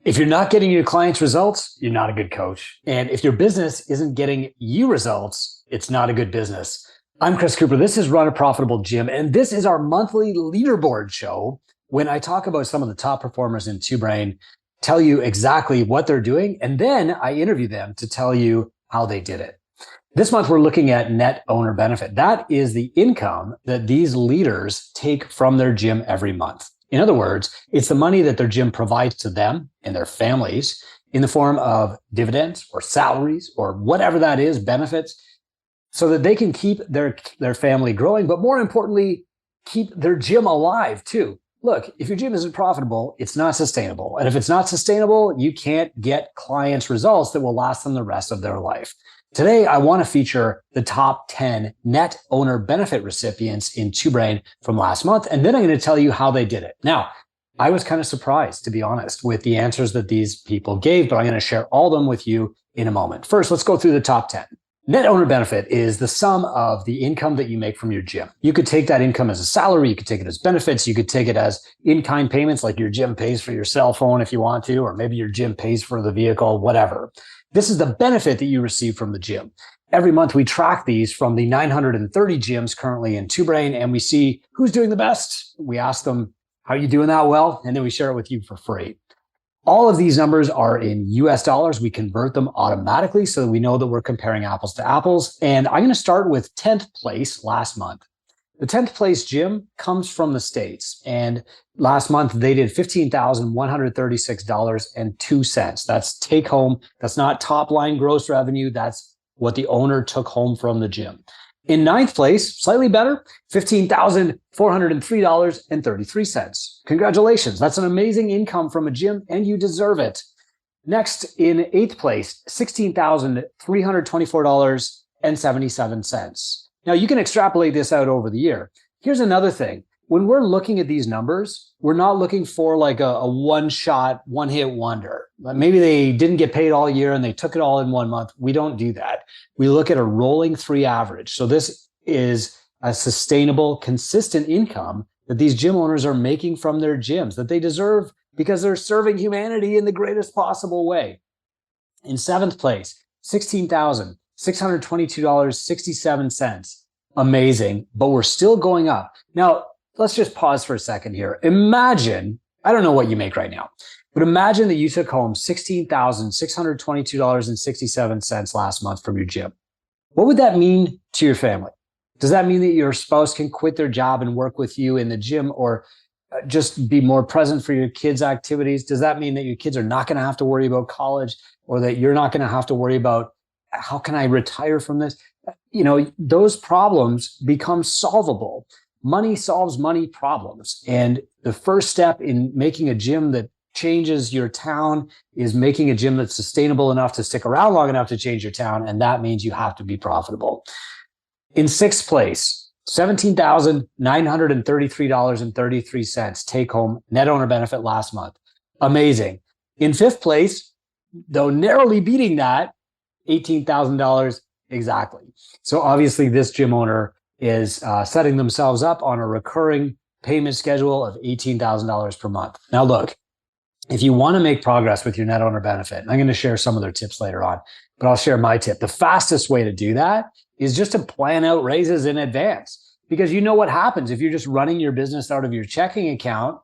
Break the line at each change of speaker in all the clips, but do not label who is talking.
If you're not getting your clients results, you're not a good coach. And if your business isn't getting you results, it's not a good business. I'm Chris Cooper. This is Run a Profitable Gym, and this is our monthly leaderboard show when I talk about some of the top performers in Two Brain, tell you exactly what they're doing, and then I interview them to tell you how they did it. This month, we're looking at net owner benefit. That is the income that these leaders take from their gym every month. In other words, it's the money that their gym provides to them and their families in the form of dividends or salaries or whatever that is, benefits, so that they can keep their family growing, but more importantly, keep their gym alive too. Look, if your gym isn't profitable, it's not sustainable. And if it's not sustainable, you can't get clients results that will last them the rest of their life. Today, I want to feature the top 10 net owner benefit recipients in Two Brain from last month. And then I'm going to tell you how they did it. Now, I was kind of surprised, to be honest, with the answers that these people gave, but I'm going to share all of them with you in a moment. First, let's go through the top 10. Net owner benefit is the sum of the income that you make from your gym. You could take that income as a salary. You could take it as benefits. You could take it as in-kind payments, like your gym pays for your cell phone if you want to, or maybe your gym pays for the vehicle, whatever. This is the benefit that you receive from the gym. Every month, we track these from the 930 gyms currently in Two Brain, and we see who's doing the best. We ask them, how are you doing that well? And then we share it with you for free. All of these numbers are in US dollars. We convert them automatically so that we know that we're comparing apples to apples. And I'm going to start with 10th place last month. The 10th place gym comes from the States. And last month, they did $15,136.02. That's take home. That's not top line gross revenue. That's what the owner took home from the gym. In 9th place, slightly better, $15,403.33. Congratulations. That's an amazing income from a gym, and you deserve it. Next, in 8th place, $16,324.77. Now, you can extrapolate this out over the year. Here's another thing. When we're looking at these numbers, we're not looking for like a one-shot, one-hit wonder. Maybe they didn't get paid all year and they took it all in 1 month. We don't do that. We look at a rolling 3 average. So this is a sustainable, consistent income that these gym owners are making from their gyms that they deserve because they're serving humanity in the greatest possible way. In 7th place, $16,622.67. Amazing, but we're still going up. Now, let's just pause for a second here. Imagine, I don't know what you make right now, but imagine that you took home $16,622.67 last month from your gym. What would that mean to your family? Does that mean that your spouse can quit their job and work with you in the gym, or just be more present for your kids' activities? Does that mean that your kids are not going to have to worry about college, or that you're not going to have to worry about how can I retire from this? You know, those problems become solvable. Money solves money problems. And the first step in making a gym that changes your town is making a gym that's sustainable enough to stick around long enough to change your town. And that means you have to be profitable. In 6th place, $17,933.33 take home net owner benefit last month. Amazing. In 5th place, though narrowly beating that, $18,000 exactly. So obviously this gym owner is setting themselves up on a recurring payment schedule of $18,000 per month. Now, look, if you want to make progress with your net owner benefit, and I'm going to share some of their tips later on, but I'll share my tip. The fastest way to do that is just to plan out raises in advance, because you know what happens if you're just running your business out of your checking account.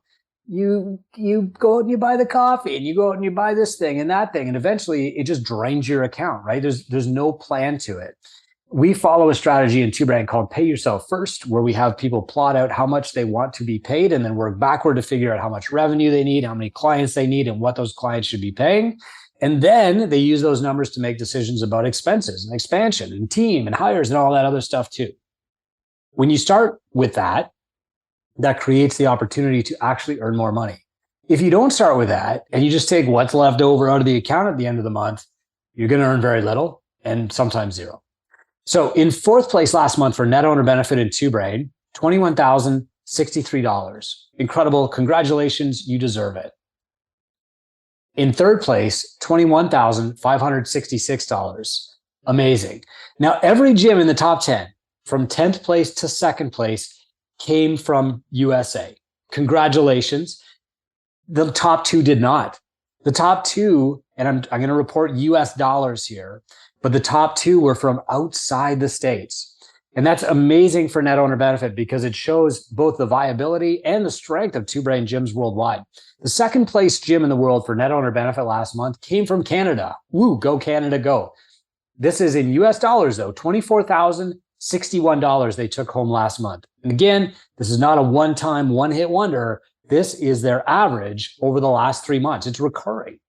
You go out and you buy the coffee, and you go out and you buy this thing and that thing, and eventually it just drains your account, right? There's no plan to it. We follow a strategy in Two Brain called Pay Yourself First, where we have people plot out how much they want to be paid and then work backward to figure out how much revenue they need, how many clients they need, and what those clients should be paying. And then they use those numbers to make decisions about expenses and expansion and team and hires and all that other stuff too. When you start with that, that creates the opportunity to actually earn more money. If you don't start with that and you just take what's left over out of the account at the end of the month, you're going to earn very little and sometimes zero. So in 4th place last month for net owner benefit in Two Brain, $21,063. Incredible. Congratulations. You deserve it. In 3rd place, $21,566. Amazing. Now, every gym in the top 10, from 10th place to 2nd place, came from USA. Congratulations. The top 2 did not. The top two, and I'm going to report US dollars here, but the top two were from outside the States. And that's amazing for net owner benefit because it shows both the viability and the strength of Two Brain gyms worldwide. The second place gym in the world for net owner benefit last month came from Canada. Woo, go Canada, go. This is in US dollars though, $24,061 they took home last month. And again, this is not a one-time, one-hit wonder. This is their average over the last 3 months. It's recurring.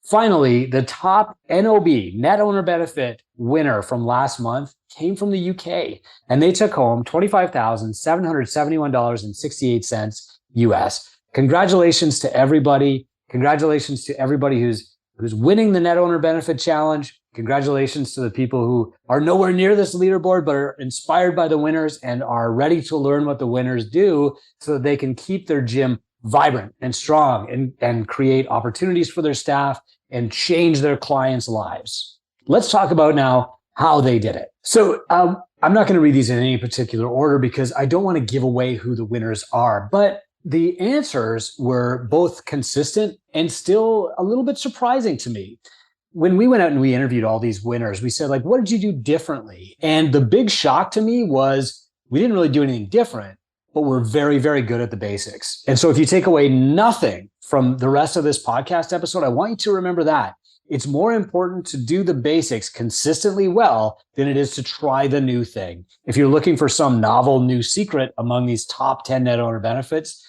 Finally, the top NOB, net owner benefit winner from last month came from the UK, and they took home $25,771.68 US. Congratulations to everybody. Congratulations to everybody who's winning the net owner benefit challenge. Congratulations to the people who are nowhere near this leaderboard, but are inspired by the winners and are ready to learn what the winners do so that they can keep their gym vibrant and strong and create opportunities for their staff and change their clients' lives. Let's talk about now how they did it. So I'm not going to read these in any particular order because I don't want to give away who the winners are, but the answers were both consistent and still a little bit surprising to me. When we went out and we interviewed all these winners, we said, like, what did you do differently? And the big shock to me was we didn't really do anything different, but we're very, very good at the basics. And so if you take away nothing from the rest of this podcast episode, I want you to remember that. It's more important to do the basics consistently well than it is to try the new thing. If you're looking for some novel new secret among these top 10 net owner benefits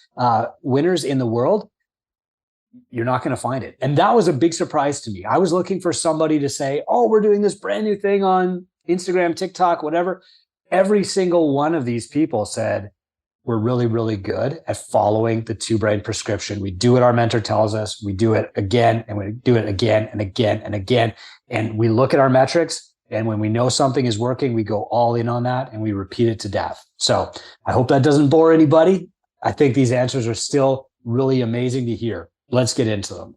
winners in the world, you're not going to find it. And that was a big surprise to me. I was looking for somebody to say, oh, we're doing this brand new thing on Instagram, TikTok, whatever. Every single one of these people said, we're really, really good at following the Two Brain prescription. We do what our mentor tells us. We do it again, and we do it again and again and again. And we look at our metrics, and when we know something is working, we go all in on that and we repeat it to death. So I hope that doesn't bore anybody. I think these answers are still really amazing to hear. Let's get into them.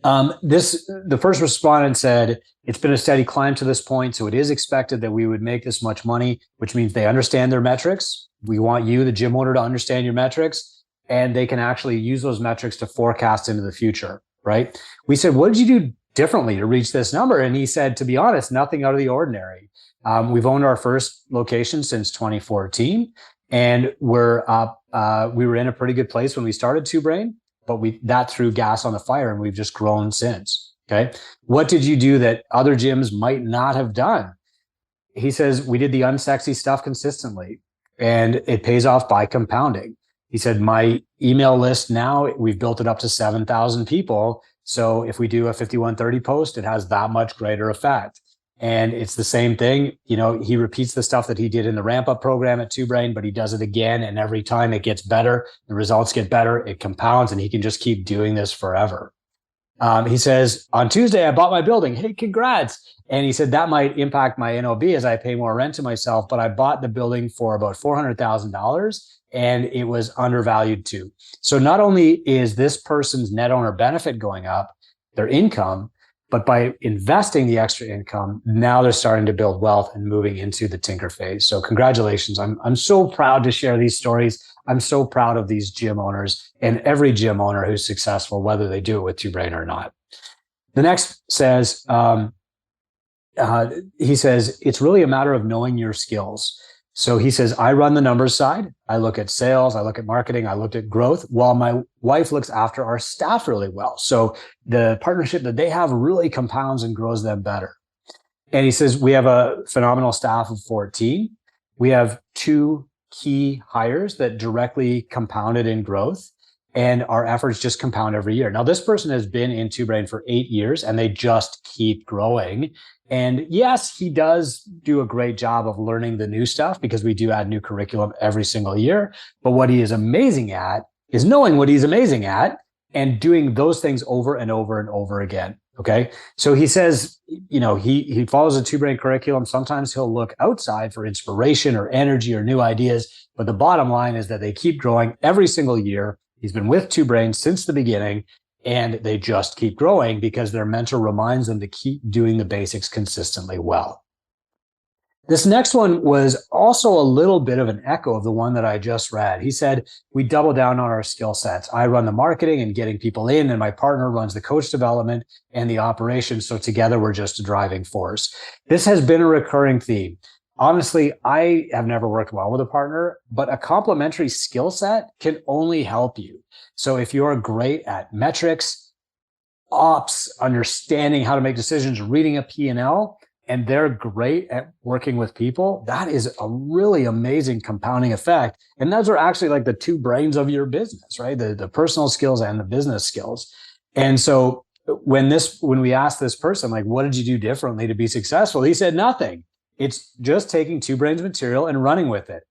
The first respondent said, it's been a steady climb to this point, so it is expected that we would make this much money, which means they understand their metrics. We want you, the gym owner, to understand your metrics, and they can actually use those metrics to forecast into the future, right? We said, what did you do differently to reach this number? And he said, to be honest, nothing out of the ordinary. We've owned our first location since 2014, and we were in a pretty good place when we started Two Brain, but that threw gas on the fire, and we've just grown since. Okay. What did you do that other gyms might not have done? He says, we did the unsexy stuff consistently, and it pays off by compounding. He said, my email list now, we've built it up to 7,000 people. So if we do a 5130 post, it has that much greater effect. And it's the same thing. You know, he repeats the stuff that he did in the ramp up program at Two Brain, but he does it again. And every time it gets better, the results get better, it compounds, and he can just keep doing this forever. He says, on Tuesday, I bought my building. Hey, congrats. And he said, that might impact my NOB as I pay more rent to myself, but I bought the building for about $400,000 and it was undervalued too. So not only is this person's net owner benefit going up, their income, but by investing the extra income, now they're starting to build wealth and moving into the tinker phase. So congratulations. I'm so proud to share these stories. I'm so proud of these gym owners and every gym owner who's successful, whether they do it with Two Brain or not. The next says, he says, it's really a matter of knowing your skills. So he says, I run the numbers side. I look at sales. I look at marketing. I looked at growth, while my wife looks after our staff really well. So the partnership that they have really compounds and grows them better. And he says, we have a phenomenal staff of 14. We have 2 key hires that directly compounded in growth, and our efforts just compound every year. Now, this person has been in Two Brain for 8 years, and they just keep growing. And yes, he does do a great job of learning the new stuff because we do add new curriculum every single year. But what he is amazing at is knowing what he's amazing at and doing those things over and over and over again. Okay. So he says, you know, he follows a Two Brain curriculum. Sometimes he'll look outside for inspiration or energy or new ideas. But the bottom line is that they keep growing every single year. He's been with Two Brain since the beginning, and they just keep growing because their mentor reminds them to keep doing the basics consistently well. This next one was also a little bit of an echo of the one that I just read. He said, we double down on our skill sets. I run the marketing and getting people in, and my partner runs the coach development and the operations. So together we're just a driving force. This has been a recurring theme. Honestly, I have never worked well with a partner, but a complementary skill set can only help you. So if you're great at metrics, ops, understanding how to make decisions, reading a P&L, and they're great at working with people, that is a really amazing compounding effect. And those are actually like the two brains of your business, right? The personal skills and the business skills. And so when we asked this person, like, what did you do differently to be successful? He said, nothing. It's just taking two brains material and running with it.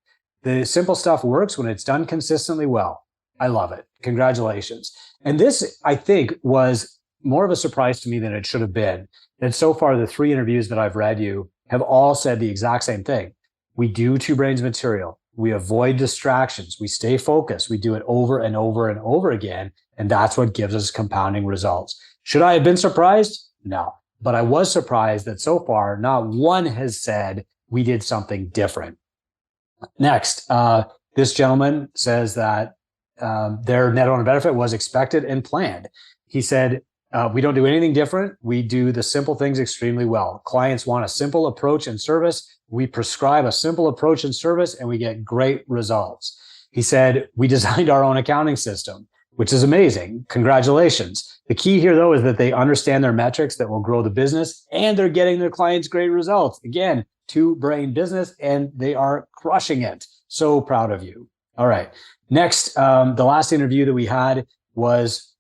The simple stuff works when it's done consistently well. I love it. Congratulations. And this, I think, was more of a surprise to me than it should have been. And so far, the 3 interviews that I've read you have all said the exact same thing. We do two brains material. We avoid distractions. We stay focused. We do it over and over and over again. And that's what gives us compounding results. Should I have been surprised? No. But I was surprised that so far, not one has said we did something different. Next, this gentleman says that their net owner benefit was expected and planned. He said, we don't do anything different. We do the simple things extremely well. Clients want a simple approach and service. We prescribe a simple approach and service, and we get great results. He said, we designed our own accounting system, which is amazing. Congratulations. The key here, though, is that they understand their metrics that will grow the business, and they're getting their clients great results. Again, two-brain business, and they are crushing it. So proud of you. All right. Next, the last interview that we had was,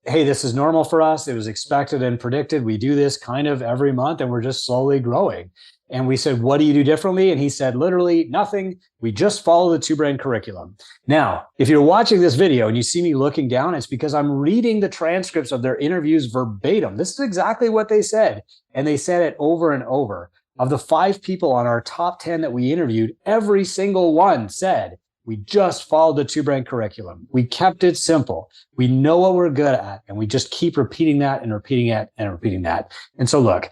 hey, this is normal for us. It was expected and predicted. We do this kind of every month, and we're just slowly growing. And we said, what do you do differently? And he said, literally nothing. We just follow the two-brain curriculum. Now, if you're watching this video and you see me looking down, it's because I'm reading the transcripts of their interviews verbatim. This is exactly what they said. And they said it over and over. Of the 5 people on our top 10 that we interviewed, every single one said, we just followed the two-brain curriculum. We kept it simple. We know what we're good at, and we just keep repeating that and repeating it and repeating that. And so look,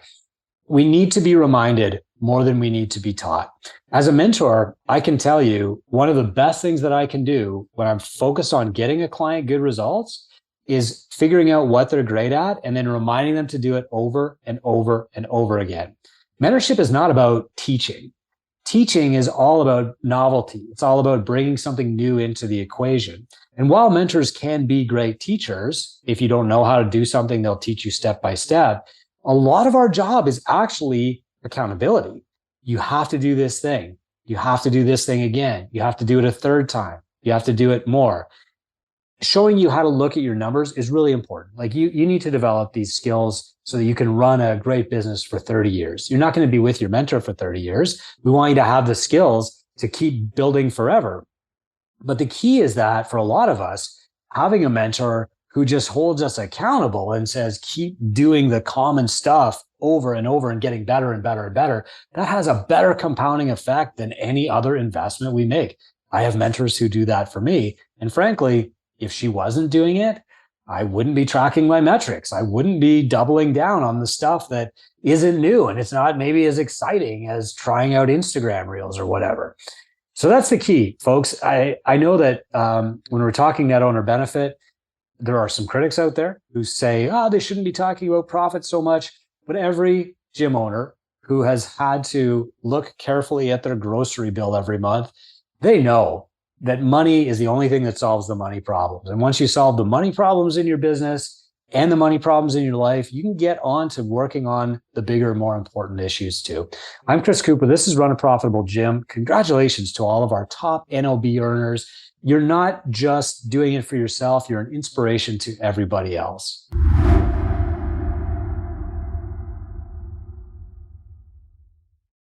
we need to be reminded more than we need to be taught. As a mentor, I can tell you one of the best things that I can do when I'm focused on getting a client good results is figuring out what they're great at and then reminding them to do it over and over and over again. Mentorship is not about teaching. Teaching is all about novelty. It's all about bringing something new into the equation. And while mentors can be great teachers, if you don't know how to do something, they'll teach you step by step. A lot of our job is actually accountability. You have to do this thing. You have to do this thing again. You have to do it a third time. You have to do it more. Showing you how to look at your numbers is really important. Like you need to develop these skills so that you can run a great business for 30 years. You're not going to be with your mentor for 30 years. We want you to have the skills to keep building forever. But the key is that for a lot of us, having a mentor who just holds us accountable and says, keep doing the common stuff over and over and getting better and better and better, that has a better compounding effect than any other investment we make. I have mentors who do that for me. And frankly, if she wasn't doing it, I wouldn't be tracking my metrics. I wouldn't be doubling down on the stuff that isn't new and it's not maybe as exciting as trying out Instagram reels or whatever. So that's the key, folks. I know that when we're talking net owner benefit, there are some critics out there who say, they shouldn't be talking about profit so much. But every gym owner who has had to look carefully at their grocery bill every month, they know that money is the only thing that solves the money problems. And once you solve the money problems in your business and the money problems in your life, you can get on to working on the bigger, more important issues too. I'm Chris Cooper. This is Run a Profitable Gym. Congratulations to all of our top NOB earners. You're not just doing it for yourself. You're an inspiration to everybody else.